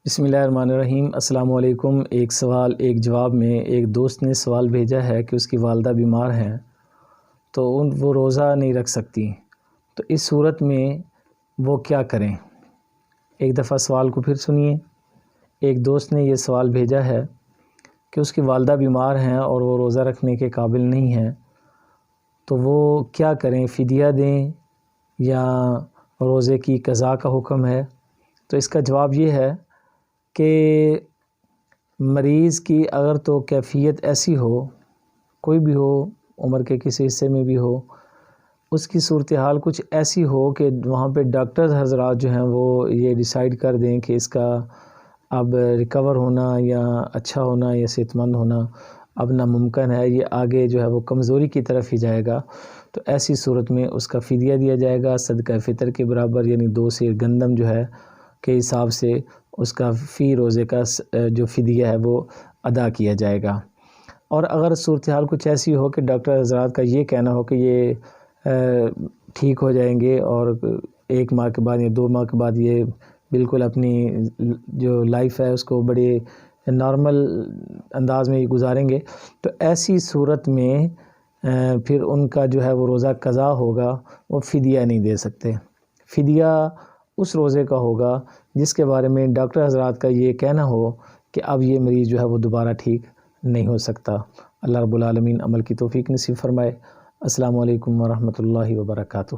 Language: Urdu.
بسم اللہ الرحمن الرحیم۔ السلام علیکم۔ ایک سوال ایک جواب میں ایک دوست نے سوال بھیجا ہے کہ اس کی والدہ بیمار ہیں تو وہ روزہ نہیں رکھ سکتی، تو اس صورت میں وہ کیا کریں؟ ایک دفعہ سوال کو پھر سنیے۔ ایک دوست نے یہ سوال بھیجا ہے کہ اس کی والدہ بیمار ہیں اور وہ روزہ رکھنے کے قابل نہیں ہیں، تو وہ کیا کریں؟ فدیہ دیں یا روزے کی قضا کا حکم ہے؟ تو اس کا جواب یہ ہے کہ مریض کی اگر تو کیفیت ایسی ہو، کوئی بھی ہو، عمر کے کسی حصے میں بھی ہو، اس کی صورتحال کچھ ایسی ہو کہ وہاں پہ ڈاکٹر حضرات جو ہیں وہ یہ ڈیسائیڈ کر دیں کہ اس کا اب ریکور ہونا یا اچھا ہونا یا صحت مند ہونا اب ناممکن ہے، یہ آگے جو ہے وہ کمزوری کی طرف ہی جائے گا، تو ایسی صورت میں اس کا فدیہ دیا جائے گا صدقہ فطر کے برابر، یعنی 2 سیر گندم جو ہے کے حساب سے اس کا فی روزے کا جو فدیہ ہے وہ ادا کیا جائے گا۔ اور اگر صورتحال کچھ ایسی ہو کہ ڈاکٹر حضرات کا یہ کہنا ہو کہ یہ ٹھیک ہو جائیں گے اور 1 ماہ کے بعد یا 2 ماہ کے بعد یہ بالکل اپنی جو لائف ہے اس کو بڑے نارمل انداز میں گزاریں گے، تو ایسی صورت میں پھر ان کا جو ہے وہ روزہ قضا ہوگا، وہ فدیہ نہیں دے سکتے۔ فدیہ اس روزے کا ہوگا جس کے بارے میں ڈاکٹر حضرات کا یہ کہنا ہو کہ اب یہ مریض جو ہے وہ دوبارہ ٹھیک نہیں ہو سکتا۔ اللہ رب العالمین عمل کی توفیق نصیب فرمائے۔ السلام علیکم ورحمۃ اللہ وبرکاتہ۔